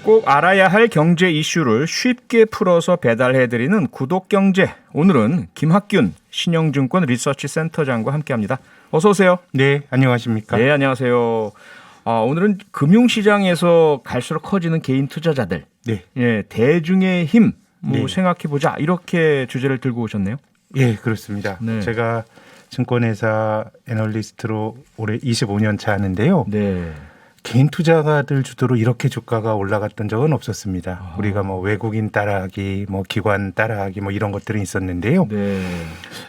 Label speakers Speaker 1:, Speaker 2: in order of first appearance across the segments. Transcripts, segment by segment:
Speaker 1: 꼭 알아야 할 경제 이슈를 쉽게 풀어서 배달해드리는 구독경제. 오늘은 김학균 신영증권 리서치 센터장과 함께합니다. 어서 오세요.
Speaker 2: 네, 안녕하십니까?
Speaker 1: 네, 안녕하세요. 오늘은 금융시장에서 갈수록 커지는 개인 투자자들,
Speaker 2: 네,
Speaker 1: 예, 대중의 힘
Speaker 2: 네.
Speaker 1: 생각해보자 이렇게 주제를 들고 오셨네요.
Speaker 2: 예, 그렇습니다.
Speaker 1: 네.
Speaker 2: 제가 증권회사 애널리스트로 올해 25년 차 하는데요.
Speaker 1: 네.
Speaker 2: 개인 투자가들 주도로 이렇게 주가가 올라갔던 적은 없었습니다. 우리가 뭐 외국인 따라하기, 뭐 기관 따라하기, 뭐 이런 것들은 있었는데요.
Speaker 1: 네.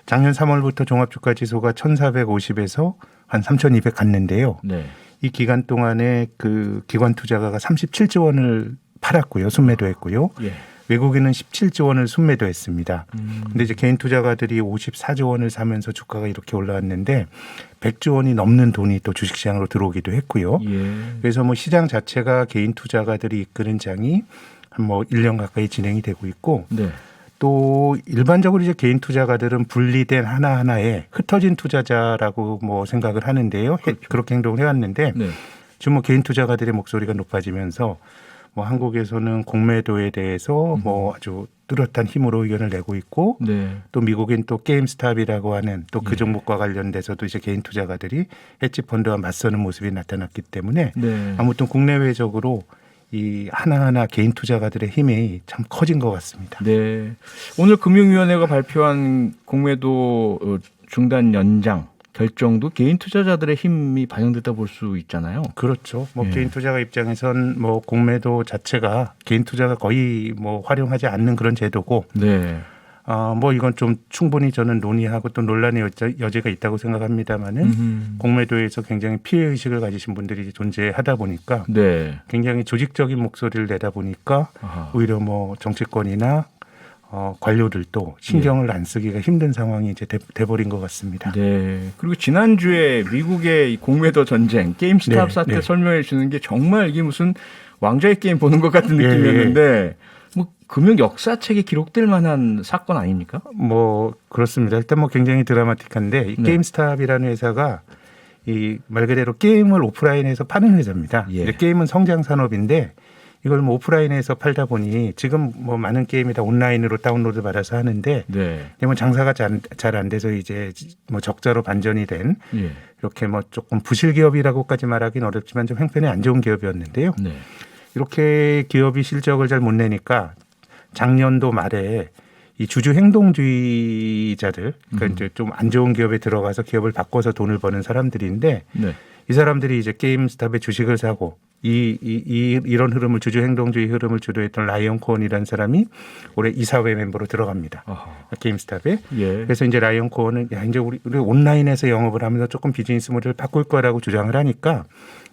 Speaker 2: 작년 3월부터 종합주가지수가 1,450에서 한 3,200 갔는데요.
Speaker 1: 네.
Speaker 2: 이 기간 동안에 그 기관 투자가가 37조 원을 팔았고요, 순매도했고요.
Speaker 1: 예.
Speaker 2: 외국인은 17조 원을 순매도했습니다. 근데 이제 개인 투자가들이 54조 원을 사면서 주가가 이렇게 올라왔는데 100조 원이 넘는 돈이 또 주식시장으로 들어오기도 했고요.
Speaker 1: 예.
Speaker 2: 그래서 뭐 시장 자체가 개인 투자가들이 이끄는 장이 한 뭐 1년 가까이 진행이 되고 있고
Speaker 1: 네.
Speaker 2: 또 일반적으로 이제 개인 투자가들은 분리된 하나하나에 흩어진 투자자라고 뭐 생각을 하는데요.
Speaker 1: 그렇죠.
Speaker 2: 그렇게 행동을 해왔는데
Speaker 1: 네.
Speaker 2: 지금 뭐 개인 투자가들의 목소리가 높아지면서 뭐 한국에서는 공매도에 대해서 뭐 아주 뚜렷한 힘으로 의견을 내고 있고
Speaker 1: 네.
Speaker 2: 또 미국인 또 게임스탑이라고 하는 또 그
Speaker 1: 예.
Speaker 2: 종목과 관련돼서도 이제 개인 투자가들이 헤지펀드와 맞서는 모습이 나타났기 때문에
Speaker 1: 네.
Speaker 2: 아무튼 국내외적으로 이 하나하나 개인 투자가들의 힘이 참 커진 것 같습니다.
Speaker 1: 네. 오늘 금융위원회가 발표한 공매도 중단 연장 결정도 개인 투자자들의 힘이 반영됐다 볼 수 있잖아요.
Speaker 2: 그렇죠. 뭐
Speaker 1: 예.
Speaker 2: 개인 투자가 입장에선 뭐 공매도 자체가 개인 투자가 거의 뭐 활용하지 않는 그런 제도고
Speaker 1: 네.
Speaker 2: 뭐 이건 좀 충분히 저는 논의하고 또 논란의 여지가 있다고 생각합니다만은 공매도에서 굉장히 피해 의식을 가지신 분들이 존재하다 보니까
Speaker 1: 네.
Speaker 2: 굉장히 조직적인 목소리를 내다 보니까
Speaker 1: 아하.
Speaker 2: 오히려 뭐 정치권이나 관료들도 신경을 안 쓰기가 힘든 상황이 이제 돼버린 것 같습니다.
Speaker 1: 네. 그리고 지난주에 미국의 이 공매도 전쟁 게임스탑
Speaker 2: 네,
Speaker 1: 사태
Speaker 2: 네.
Speaker 1: 설명해 주는 게 정말 이게 무슨 왕좌의 게임 보는 것 같은
Speaker 2: 예,
Speaker 1: 느낌이었는데 뭐 금융 역사책에 기록될 만한 사건 아닙니까?
Speaker 2: 뭐 그렇습니다. 일단 뭐 굉장히 드라마틱한데 이
Speaker 1: 네.
Speaker 2: 게임스탑이라는 회사가 이 말 그대로 게임을 오프라인에서 파는 회사입니다.
Speaker 1: 예.
Speaker 2: 근데 게임은 성장 산업인데 이걸 뭐 오프라인에서 팔다 보니 지금 뭐 많은 게임이 다 온라인으로 다운로드 받아서 하는데
Speaker 1: 네.
Speaker 2: 뭐 장사가 잘 안 돼서 이제 뭐 적자로 반전이 된
Speaker 1: 예.
Speaker 2: 이렇게 뭐 조금 부실 기업이라고까지 말하기는 어렵지만 좀 형편이 안 좋은 기업이었는데요.
Speaker 1: 네.
Speaker 2: 이렇게 기업이 실적을 잘 못 내니까 작년도 말에 이 주주 행동주의자들, 그러니까 이제 좀 안 좋은 기업에 들어가서 기업을 바꿔서 돈을 버는 사람들인데
Speaker 1: 네.
Speaker 2: 이 사람들이 이제 게임스탑의 주식을 사고 이런 흐름을 주주 행동주의 흐름을 주도했던 라이언 코언이라는 사람이 올해 이사회 멤버로 들어갑니다.
Speaker 1: 아하.
Speaker 2: 게임스탑에.
Speaker 1: 예.
Speaker 2: 그래서 이제 라이언 코언은 야 이제 우리 온라인에서 영업을 하면서 조금 비즈니스 모델을 바꿀 거라고 주장을 하니까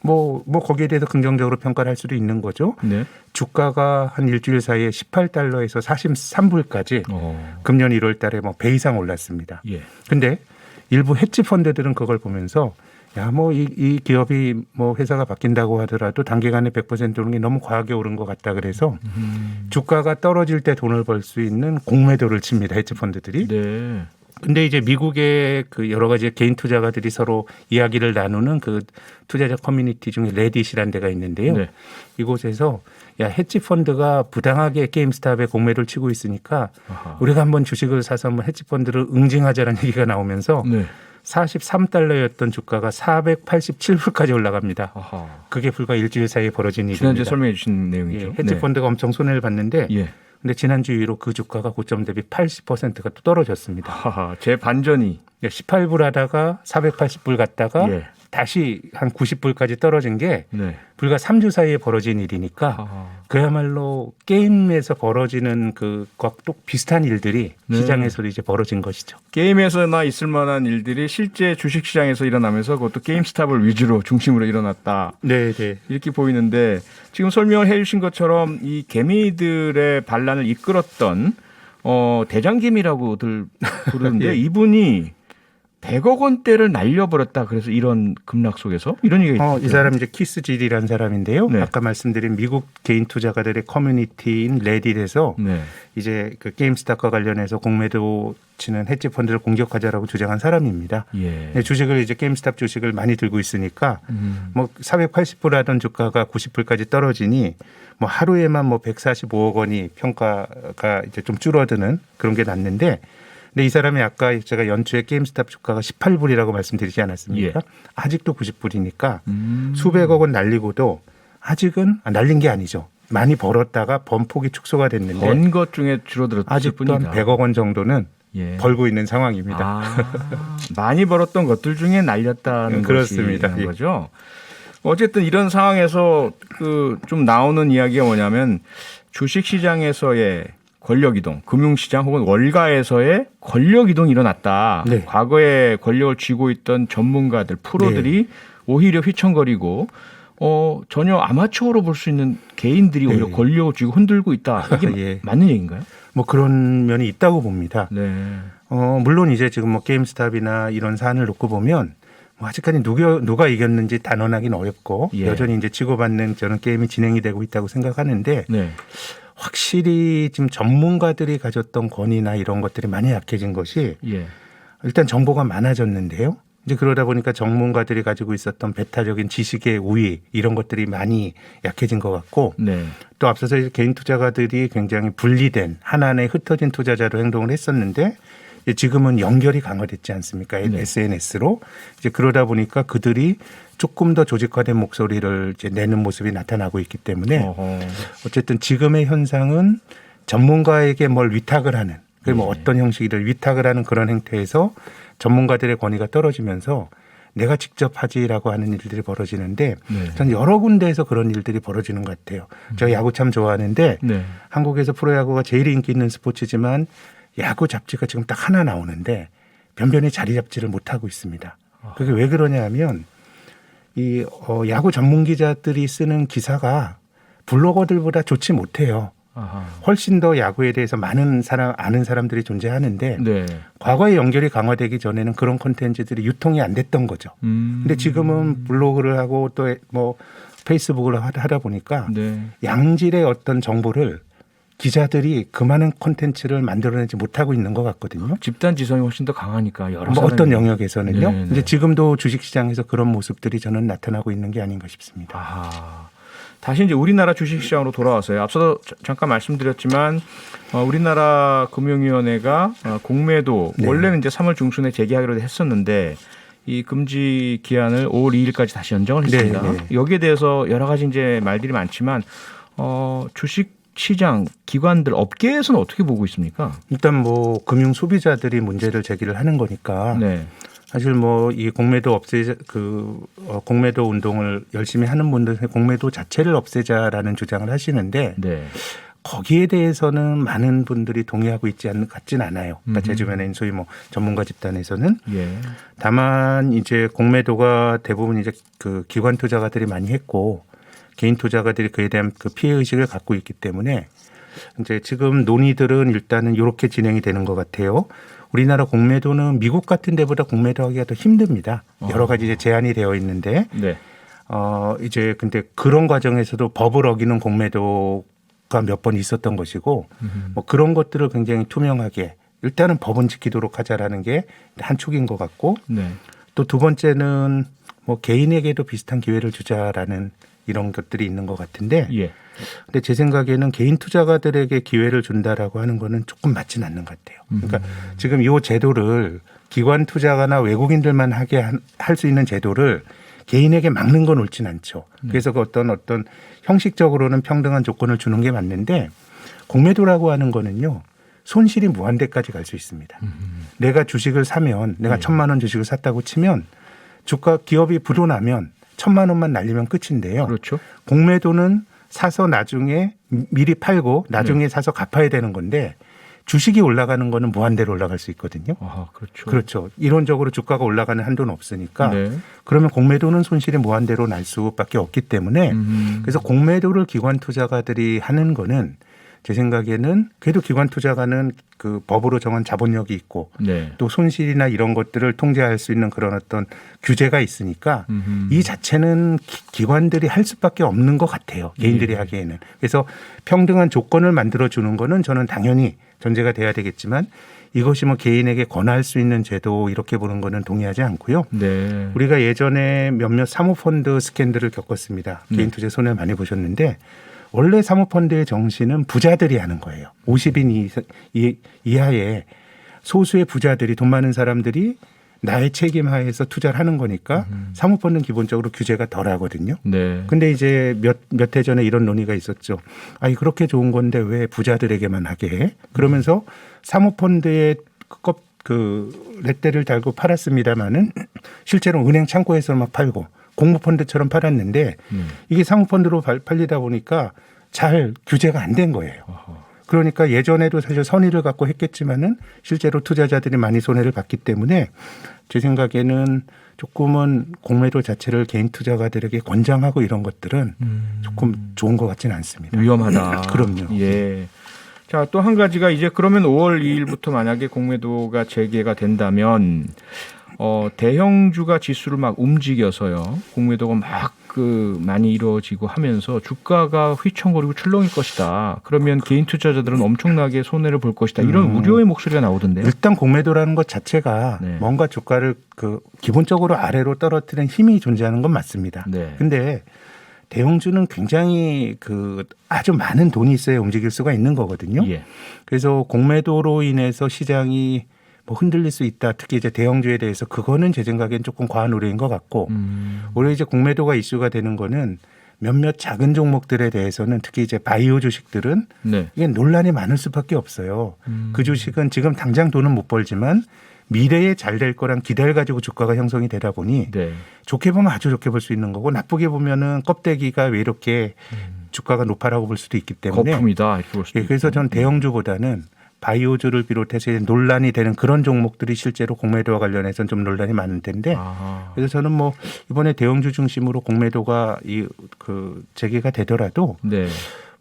Speaker 2: 뭐 거기에 대해서 긍정적으로 평가를 할 수도 있는 거죠.
Speaker 1: 네.
Speaker 2: 주가가 한 일주일 사이에 18달러에서 43불까지 금년 1월 달에 뭐 배 이상 올랐습니다.
Speaker 1: 예.
Speaker 2: 근데 일부 헤지 펀드들은 그걸 보면서 야, 뭐 이 기업이 뭐 회사가 바뀐다고 하더라도 단기간에 100% 오른 게 너무 과하게 오른 것 같다 그래서 주가가 떨어질 때 돈을 벌 수 있는 공매도를 칩니다. 헤지 펀드들이.
Speaker 1: 네. 근데
Speaker 2: 이제 미국의 그 여러 가지 개인 투자가들이 서로 이야기를 나누는 그 투자자 커뮤니티 중에 레딧이라는 데가 있는데요.
Speaker 1: 네.
Speaker 2: 이곳에서 야, 헤지 펀드가 부당하게 게임스탑에 공매도를 치고 있으니까
Speaker 1: 아하.
Speaker 2: 우리가 한번 주식을 사서 한번 헤지 펀드를 응징하자라는 얘기가 나오면서
Speaker 1: 네.
Speaker 2: 43달러였던 주가가 487불까지 올라갑니다.
Speaker 1: 아하.
Speaker 2: 그게 불과 일주일 사이에 벌어진
Speaker 1: 지난주에
Speaker 2: 일입니다.
Speaker 1: 설명해 주신 내용이죠.
Speaker 2: 예, 헤지 펀드가 엄청 손해를 봤는데
Speaker 1: 예.
Speaker 2: 근데 지난주 이후로 그 주가가 고점 대비 80%가 또 떨어졌습니다.
Speaker 1: 하하. 제 반전이
Speaker 2: 18불 하다가 480불 갔다가
Speaker 1: 예.
Speaker 2: 다시 한 90불까지 떨어진 게
Speaker 1: 네.
Speaker 2: 불과 3주 사이에 벌어진 일이니까
Speaker 1: 하하.
Speaker 2: 그야말로 게임에서 벌어지는 그것과 또 비슷한 일들이
Speaker 1: 네.
Speaker 2: 시장에서도 이제 벌어진 것이죠.
Speaker 1: 게임에서나 있을 만한 일들이 실제 주식시장에서 일어나면서 그것도 게임스탑을 위주로 중심으로 일어났다.
Speaker 2: 네, 네.
Speaker 1: 이렇게 보이는데 지금 설명을 해 주신 것처럼 이 개미들의 반란을 이끌었던 대장개미라고들 부르는데
Speaker 2: 예.
Speaker 1: 이분이 100억 원대를 날려버렸다. 그래서 이런 급락 속에서 이런 얘기가
Speaker 2: 이 사람 이제 키스질이라는 사람인데요.
Speaker 1: 네.
Speaker 2: 아까 말씀드린 미국 개인 투자가들의 커뮤니티인 레딧에서
Speaker 1: 네.
Speaker 2: 이제 그 게임스탑과 관련해서 공매도 치는 헤지 펀드를 공격하자라고 주장한 사람입니다.
Speaker 1: 예.
Speaker 2: 네, 주식을 이제 게임스탑 주식을 많이 들고 있으니까 뭐 480불 하던 주가가 90불까지 떨어지니 뭐 하루에만 뭐 145억 원이 평가가 이제 좀 줄어드는 그런 게 났는데, 근데 이 사람이 아까 제가 연초에 게임스탑 주가가 18불이라고 말씀드리지 않았습니까?
Speaker 1: 예.
Speaker 2: 아직도 90불이니까 수백억 원 날리고도 아직은 날린 게 아니죠. 많이 벌었다가 번폭이 축소가 됐는데
Speaker 1: 번 것 중에 줄어들었을
Speaker 2: 아직도 한
Speaker 1: 뿐이다.
Speaker 2: 100억 원 정도는
Speaker 1: 예.
Speaker 2: 벌고 있는 상황입니다.
Speaker 1: 많이 벌었던 것들 중에 날렸다는
Speaker 2: 그렇습니다.
Speaker 1: 것이
Speaker 2: 예.
Speaker 1: 거죠. 어쨌든 이런 상황에서 그 좀 나오는 이야기가 뭐냐면 주식 시장에서의 권력 이동, 금융시장 혹은 월가에서의 권력 이동이 일어났다.
Speaker 2: 네.
Speaker 1: 과거에 권력을 쥐고 있던 전문가들, 프로들이 오히려 휘청거리고 전혀 아마추어로 볼 수 있는 개인들이 오히려
Speaker 2: 네.
Speaker 1: 권력을 쥐고 흔들고 있다. 이게
Speaker 2: 예.
Speaker 1: 맞는 얘기인가요?
Speaker 2: 뭐 그런 면이 있다고 봅니다.
Speaker 1: 네.
Speaker 2: 물론 이제 지금 뭐 게임스탑이나 이런 사안을 놓고 보면 뭐 아직까지 누가 이겼는지 단언하기는 어렵고
Speaker 1: 예.
Speaker 2: 여전히 이제 치고받는 저런 게임이 진행이 되고 있다고 생각하는데,
Speaker 1: 네.
Speaker 2: 확실히 지금 전문가들이 가졌던 권위나 이런 것들이 많이 약해진 것이
Speaker 1: 예.
Speaker 2: 일단 정보가 많아졌는데요. 이제 그러다 보니까 전문가들이 가지고 있었던 배타적인 지식의 우위 이런 것들이 많이 약해진 것 같고,
Speaker 1: 네.
Speaker 2: 또 앞서서 이제 개인 투자가들이 굉장히 분리된 하나의 흩어진 투자자로 행동을 했었는데 지금은 연결이 강화됐지 않습니까?
Speaker 1: 네.
Speaker 2: SNS로. 이제 그러다 보니까 그들이 조금 더 조직화된 목소리를 이제 내는 모습이 나타나고 있기 때문에 어쨌든 지금의 현상은 전문가에게 뭘 위탁을 하는, 그게 뭐
Speaker 1: 네.
Speaker 2: 어떤 형식이든 위탁을 하는 그런 행태에서 전문가들의 권위가 떨어지면서 내가 직접 하지라고 하는 일들이 벌어지는데,
Speaker 1: 네.
Speaker 2: 전 여러 군데에서 그런 일들이 벌어지는 것 같아요. 제가 야구 참 좋아하는데
Speaker 1: 네.
Speaker 2: 한국에서 프로야구가 제일 인기 있는 스포츠지만 야구 잡지가 지금 딱 하나 나오는데 변변히 자리 잡지를 못하고 있습니다. 그게 왜 그러냐 하면 이 야구 전문 기자들이 쓰는 기사가 블로거들보다 좋지 못해요.
Speaker 1: 아하.
Speaker 2: 훨씬 더 야구에 대해서 많은 아는 사람들이 존재하는데
Speaker 1: 네.
Speaker 2: 과거에 연결이 강화되기 전에는 그런 콘텐츠들이 유통이 안 됐던 거죠. 근데 지금은 블로그를 하고 또 뭐 페이스북을 하다 보니까
Speaker 1: 네.
Speaker 2: 양질의 어떤 정보를 기자들이 그 많은 콘텐츠를 만들어내지 못하고 있는 것 같거든요.
Speaker 1: 집단 지성이 훨씬 더 강하니까 여러
Speaker 2: 뭐 어떤
Speaker 1: 사람이-
Speaker 2: 영역에서는요.
Speaker 1: 네, 네.
Speaker 2: 근데 지금도 주식시장에서 그런 모습들이 저는 나타나고 있는 게 아닌가 싶습니다.
Speaker 1: 아, 다시 이제 우리나라 주식시장으로 돌아와서요. 앞서 잠깐 말씀드렸지만 우리나라 금융위원회가 공매도
Speaker 2: 네.
Speaker 1: 원래는 이제 3월 중순에 제기하기로 했었는데 이 금지 기한을 5월 2일까지 다시 연장을 했습니다.
Speaker 2: 네, 네.
Speaker 1: 여기에 대해서 여러 가지 이제 말들이 많지만 주식 시장 기관들 업계에서는 어떻게 보고 있습니까?
Speaker 2: 일단 뭐 금융 소비자들이 문제를 제기를 하는 거니까
Speaker 1: 네.
Speaker 2: 사실 뭐 이 공매도 공매도 운동을 열심히 하는 분들은 공매도 자체를 없애자라는 주장을 하시는데
Speaker 1: 네.
Speaker 2: 거기에 대해서는 많은 분들이 동의하고 있지 같진 않아요. 그러니까 제 주변에 있는 소위 뭐 전문가 집단에서는.
Speaker 1: 예.
Speaker 2: 다만 이제 공매도가 대부분 이제 그 기관 투자가들이 많이 했고 개인 투자가들이 그에 대한 그 피해 의식을 갖고 있기 때문에 이제 지금 논의들은 일단은 이렇게 진행이 되는 것 같아요. 우리나라 공매도는 미국 같은 데보다 공매도하기가 더 힘듭니다. 여러 가지 이제 제한이 되어 있는데
Speaker 1: 네.
Speaker 2: 이제 근데 그런 과정에서도 법을 어기는 공매도가 몇 번 있었던 것이고 뭐 그런 것들을 굉장히 투명하게 일단은 법은 지키도록 하자라는 게 한 축인 것 같고,
Speaker 1: 네.
Speaker 2: 또 두 번째는 뭐 개인에게도 비슷한 기회를 주자라는 이런 것들이 있는 것 같은데,
Speaker 1: 예.
Speaker 2: 근데 제 생각에는 개인 투자가들에게 기회를 준다라고 하는 거는 조금 맞진 않는 것 같아요. 그러니까 지금 이 제도를 기관 투자가나 외국인들만 하게 할 수 있는 제도를 개인에게 막는 건 옳진 않죠. 그래서 그 어떤 형식적으로는 평등한 조건을 주는 게 맞는데, 공매도라고 하는 거는요 손실이 무한대까지 갈 수 있습니다. 내가 주식을 사면 내가 1,000만 원 주식을 샀다고 치면 주가 기업이 부도나면 1,000만 원만 날리면 끝인데요.
Speaker 1: 그렇죠.
Speaker 2: 공매도는 사서 나중에 미리 팔고 나중에 사서 갚아야 되는 건데 주식이 올라가는 거는 무한대로 올라갈 수 있거든요.
Speaker 1: 아, 그렇죠.
Speaker 2: 그렇죠. 이론적으로 주가가 올라가는 한도는 없으니까
Speaker 1: 네.
Speaker 2: 그러면 공매도는 손실이 무한대로 날 수밖에 없기 때문에 그래서 공매도를 기관 투자가들이 하는 거는 제 생각에는 그래도 기관 투자가는 그 법으로 정한 자본력이 있고
Speaker 1: 네.
Speaker 2: 또 손실이나 이런 것들을 통제할 수 있는 그런 어떤 규제가 있으니까 이 자체는 기관들이 할 수밖에 없는 것 같아요. 개인들이
Speaker 1: 예.
Speaker 2: 하기에는. 그래서 평등한 조건을 만들어주는 거는 저는 당연히 전제가 돼야 되겠지만 이것이 뭐 개인에게 권할 수 있는 제도 이렇게 보는 거는 동의하지 않고요.
Speaker 1: 네.
Speaker 2: 우리가 예전에 몇몇 사모펀드 스캔들을 겪었습니다. 개인 투자 손해 많이 보셨는데 원래 사모펀드의 정신은 부자들이 하는 거예요. 50인 이하의 소수의 부자들이 돈 많은 사람들이 나의 책임 하에서 투자를 하는 거니까 사모펀드는 기본적으로 규제가 덜 하거든요.
Speaker 1: 네.
Speaker 2: 근데 이제 몇 해 전에 이런 논의가 있었죠. 아니 그렇게 좋은 건데 왜 부자들에게만 하게 해? 그러면서 사모펀드의 그 렛대를 달고 팔았습니다마는 실제로 은행 창고에서 막 팔고 공모펀드처럼 팔았는데 이게 사모펀드로 팔리다 보니까 잘 규제가 안 된 거예요. 그러니까 예전에도 사실 선의를 갖고 했겠지만은 실제로 투자자들이 많이 손해를 봤기 때문에 제 생각에는 조금은 공매도 자체를 개인 투자가들에게 권장하고 이런 것들은 조금 좋은 것 같지는 않습니다.
Speaker 1: 위험하다.
Speaker 2: 그럼요.
Speaker 1: 예. 자, 또 한 가지가 이제 그러면 5월 2일부터 만약에 공매도가 재개가 된다면 대형주가 지수를 막 움직여서요. 공매도가 막 많이 이루어지고 하면서 주가가 휘청거리고 출렁일 것이다. 그러면 개인 투자자들은 엄청나게 손해를 볼 것이다. 이런 우려의 목소리가 나오던데요.
Speaker 2: 일단 공매도라는 것 자체가
Speaker 1: 네.
Speaker 2: 뭔가 주가를 기본적으로 아래로 떨어뜨리는 힘이 존재하는 건 맞습니다.
Speaker 1: 네.
Speaker 2: 근데 대형주는 굉장히 아주 많은 돈이 있어야 움직일 수가 있는 거거든요.
Speaker 1: 예.
Speaker 2: 그래서 공매도로 인해서 시장이 뭐 흔들릴 수 있다. 특히 이제 대형주에 대해서 그거는 제 생각엔 조금 과한 우려인 것 같고 오히려 이제 공매도가 이슈가 되는 거는 몇몇 작은 종목들에 대해서는 특히 이제 바이오 주식들은
Speaker 1: 네.
Speaker 2: 이게 논란이 많을 수밖에 없어요. 그 주식은 지금 당장 돈은 못 벌지만 미래에 잘 될 거란 기대를 가지고 주가가 형성이 되다 보니
Speaker 1: 네.
Speaker 2: 좋게 보면 아주 좋게 볼 수 있는 거고 나쁘게 보면은 껍데기가 왜 이렇게 주가가 높아라고 볼 수도 있기 때문에
Speaker 1: 거품이다 이렇게 볼 수도
Speaker 2: 예, 그래서 전 대형주보다는 바이오주를 비롯해서 논란이 되는 그런 종목들이 실제로 공매도와 관련해서는 좀 논란이 많을 텐데
Speaker 1: 아하.
Speaker 2: 그래서 저는 뭐 이번에 대형주 중심으로 공매도가 재개가 되더라도
Speaker 1: 네.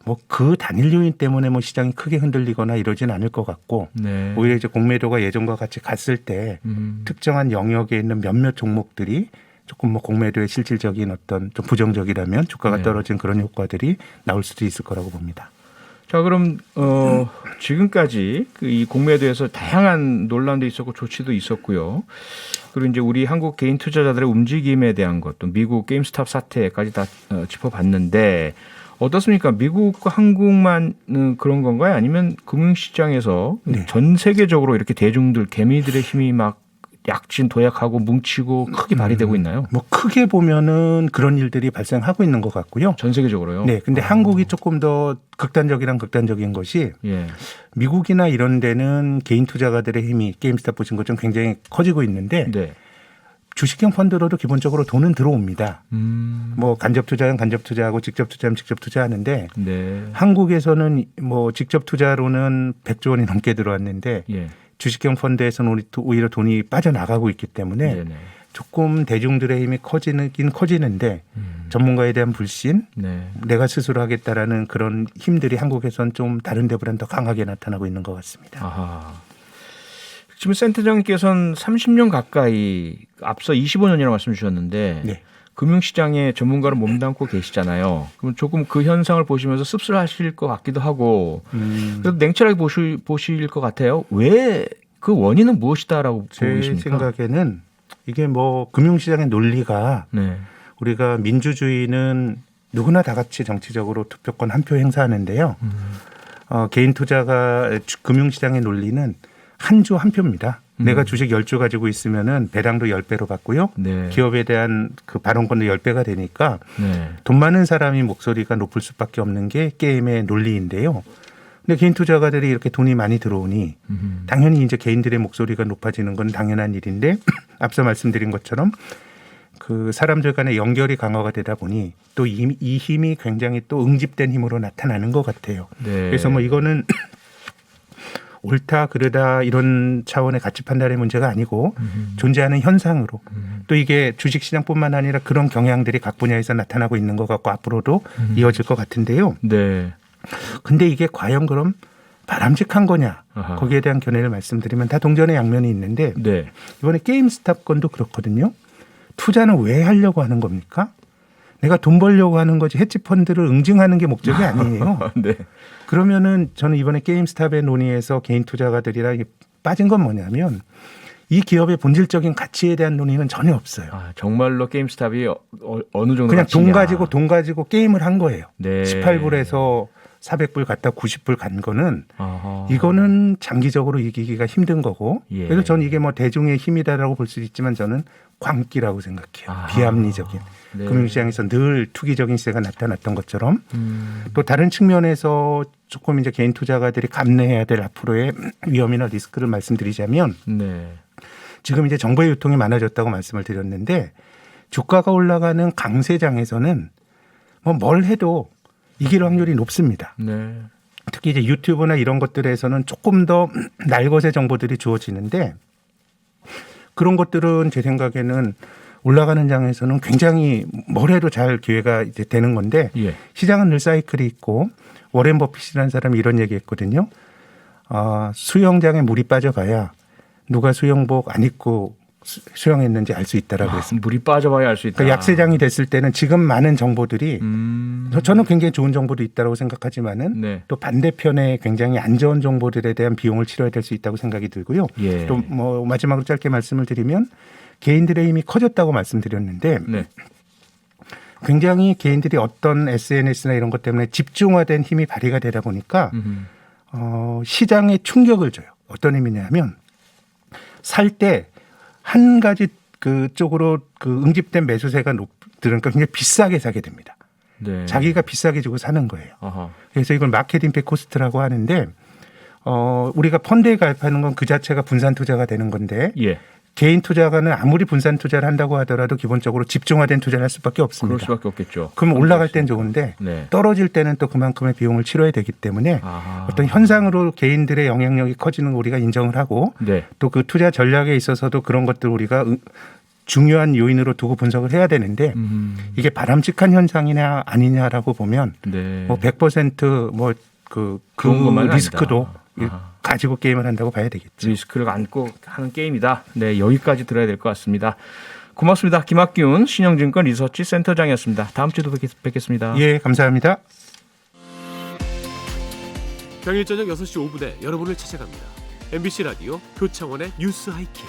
Speaker 2: 뭐 그 단일 요인 때문에 뭐 시장이 크게 흔들리거나 이러진 않을 것 같고
Speaker 1: 네.
Speaker 2: 오히려 이제 공매도가 예전과 같이 갔을 때 특정한 영역에 있는 몇몇 종목들이 조금 뭐 공매도의 실질적인 어떤 좀 부정적이라면 주가가
Speaker 1: 네.
Speaker 2: 떨어진 그런 효과들이 나올 수도 있을 거라고 봅니다.
Speaker 1: 자, 그럼 지금까지 이 공매도에서 다양한 논란도 있었고 조치도 있었고요. 그리고 이제 우리 한국 개인 투자자들의 움직임에 대한 것, 또 미국 게임스탑 사태까지 다 짚어봤는데 어떻습니까? 미국과 한국만 그런 건가요? 아니면 금융시장에서
Speaker 2: 네.
Speaker 1: 전 세계적으로 이렇게 대중들, 개미들의 힘이 막 약진 도약하고 뭉치고 크게 발휘되고 있나요?
Speaker 2: 뭐 크게 보면은 그런 일들이 발생하고 있는 것 같고요.
Speaker 1: 전 세계적으로요?
Speaker 2: 네, 근데 한국이 조금 더 극단적인 것이
Speaker 1: 예.
Speaker 2: 미국이나 이런 데는 개인 투자가들의 힘이 게임스탑 보신 것처럼 굉장히 커지고 있는데
Speaker 1: 네.
Speaker 2: 주식형 펀드로도 기본적으로 돈은 들어옵니다. 뭐 간접 투자는 간접 투자하고 직접 투자하면 직접 투자하는데
Speaker 1: 네.
Speaker 2: 한국에서는 뭐 직접 투자로는 100조 원이 넘게 들어왔는데
Speaker 1: 예.
Speaker 2: 주식형 펀드에서는 오히려 돈이 빠져나가고 있기 때문에
Speaker 1: 네네.
Speaker 2: 조금 대중들의 힘이 커지긴 커지는데 전문가에 대한 불신,
Speaker 1: 네.
Speaker 2: 내가 스스로 하겠다라는 그런 힘들이 한국에서는 좀 다른 데보다는 더 강하게 나타나고 있는 것 같습니다.
Speaker 1: 아하. 지금 센터장님께서는 30년 가까이 앞서 25년이라고 말씀 주셨는데
Speaker 2: 네.
Speaker 1: 금융시장에 전문가로 몸담고 계시잖아요. 그럼 조금 그 현상을 보시면서 씁쓸하실 것 같기도 하고 그래도 냉철하게 보실 것 같아요. 왜 그 원인은 무엇이다라고 보고
Speaker 2: 제
Speaker 1: 계십니까?
Speaker 2: 생각에는 이게 뭐 금융시장의 논리가
Speaker 1: 네.
Speaker 2: 우리가 민주주의는 누구나 다 같이 정치적으로 투표권 한 표 행사하는데요. 개인 투자가 금융시장의 논리는 한 주 한 표입니다. 내가 주식 10주 가지고 있으면은 배당도 10배로 받고요.
Speaker 1: 네.
Speaker 2: 기업에 대한 그 발언권도 10배가 되니까
Speaker 1: 네.
Speaker 2: 돈 많은 사람이 목소리가 높을 수밖에 없는 게 게임의 논리인데요. 근데 개인 투자가들이 이렇게 돈이 많이 들어오니 당연히 이제 개인들의 목소리가 높아지는 건 당연한 일인데 앞서 말씀드린 것처럼 그 사람들 간의 연결이 강화가 되다 보니 또 이 힘이 굉장히 또 응집된 힘으로 나타나는 것 같아요.
Speaker 1: 네.
Speaker 2: 그래서 뭐 이거는 옳다 그르다 이런 차원의 가치 판단의 문제가 아니고 존재하는 현상으로 또 이게 주식시장뿐만 아니라 그런 경향들이 각 분야에서 나타나고 있는 것 같고 앞으로도 이어질 것 같은데요.
Speaker 1: 네.
Speaker 2: 근데 이게 과연 그럼 바람직한 거냐?
Speaker 1: 아하.
Speaker 2: 거기에 대한 견해를 말씀드리면 다 동전의 양면이 있는데
Speaker 1: 네.
Speaker 2: 이번에 게임스탑 건도 그렇거든요. 투자는 왜 하려고 하는 겁니까? 내가 돈 벌려고 하는 거지 헤지펀드를 응징하는 게 목적이 아니에요.
Speaker 1: 네.
Speaker 2: 그러면은 저는 이번에 게임스탑의 논의에서 개인 투자가들이랑 빠진 건 뭐냐면 이 기업의 본질적인 가치에 대한 논의는 전혀 없어요.
Speaker 1: 아, 정말로 게임스탑이 어느 정도
Speaker 2: 그냥 돈
Speaker 1: 가치냐.
Speaker 2: 가지고 게임을 한 거예요.
Speaker 1: 네.
Speaker 2: 18불에서 400불 갔다 90불 간 거는
Speaker 1: 아하.
Speaker 2: 이거는 장기적으로 이기기가 힘든 거고
Speaker 1: 예.
Speaker 2: 그래서 저는 이게 뭐 대중의 힘이다라고 볼 수 있지만 저는 광기라고 생각해요.
Speaker 1: 아하.
Speaker 2: 비합리적인.
Speaker 1: 네.
Speaker 2: 금융시장에서 늘 투기적인 시세가 나타났던 것처럼 또 다른 측면에서 조금 이제 개인 투자가들이 감내해야 될 앞으로의 위험이나 리스크를 말씀드리자면
Speaker 1: 네.
Speaker 2: 지금 이제 정보의 유통이 많아졌다고 말씀을 드렸는데 주가가 올라가는 강세장에서는 뭐 뭘 해도 이길 확률이 높습니다.
Speaker 1: 네.
Speaker 2: 특히 이제 유튜브나 이런 것들에서는 조금 더 날것의 정보들이 주어지는데 그런 것들은 제 생각에는 올라가는 장에서는 굉장히 뭘 해도 잘 기회가 이제 되는 건데
Speaker 1: 예.
Speaker 2: 시장은 늘 사이클이 있고 워렌 버핏이라는 사람이 이런 얘기했거든요. 수영장에 물이 빠져봐야 누가 수영복 안 입고 수영했는지 알 수 있다라고 했습니다.
Speaker 1: 물이 빠져봐야 알 수 있다.
Speaker 2: 그러니까 약세장이 됐을 때는 지금 많은 정보들이 저는 굉장히 좋은 정보도 있다고 생각하지만은
Speaker 1: 네.
Speaker 2: 또 반대편에 굉장히 안 좋은 정보들에 대한 비용을 치러야 될 수 있다고 생각이 들고요.
Speaker 1: 예.
Speaker 2: 또 뭐 마지막으로 짧게 말씀을 드리면 개인들의 힘이 커졌다고 말씀드렸는데
Speaker 1: 네.
Speaker 2: 굉장히 개인들이 어떤 SNS나 이런 것 때문에 집중화된 힘이 발휘가 되다 보니까 시장에 충격을 줘요. 어떤 의미냐면 살 때 한 가지 그쪽으로 응집된 매수세가 들으니까 굉장히 비싸게 사게 됩니다.
Speaker 1: 네.
Speaker 2: 자기가 비싸게 주고 사는 거예요.
Speaker 1: 아하.
Speaker 2: 그래서 이걸 마켓 임팩트 코스트라고 하는데 우리가 펀드에 가입하는 건 그 자체가 분산 투자가 되는 건데
Speaker 1: 예.
Speaker 2: 개인 투자가는 아무리 분산 투자를 한다고 하더라도 기본적으로 집중화된 투자를 할 수밖에
Speaker 1: 그럴
Speaker 2: 없습니다.
Speaker 1: 수밖에 없겠죠.
Speaker 2: 그럼 올라갈 땐 좋은데
Speaker 1: 네.
Speaker 2: 떨어질 때는 또 그만큼의 비용을 치러야 되기 때문에
Speaker 1: 아하.
Speaker 2: 어떤 현상으로 개인들의 영향력이 커지는 거 우리가 인정을 하고
Speaker 1: 네.
Speaker 2: 또 그 투자 전략에 있어서도 그런 것들 우리가 중요한 요인으로 두고 분석을 해야 되는데 이게 바람직한 현상이냐 아니냐라고 보면
Speaker 1: 네.
Speaker 2: 뭐 100%뭐 그
Speaker 1: 좋은 것만은
Speaker 2: 리스크도
Speaker 1: 아니다. 아하.
Speaker 2: 가지고 게임을 한다고 봐야 되겠죠.
Speaker 1: 리스크를 안고 하는 게임이다. 네, 여기까지 들어야 될 것 같습니다. 고맙습니다. 김학균 신영증권 리서치 센터장이었습니다. 다음 주에도 뵙겠습니다.
Speaker 2: 예, 감사합니다.
Speaker 3: 평일 저녁 6시 5분에 여러분을 찾아갑니다. MBC 라디오 표창원의 뉴스 하이킥.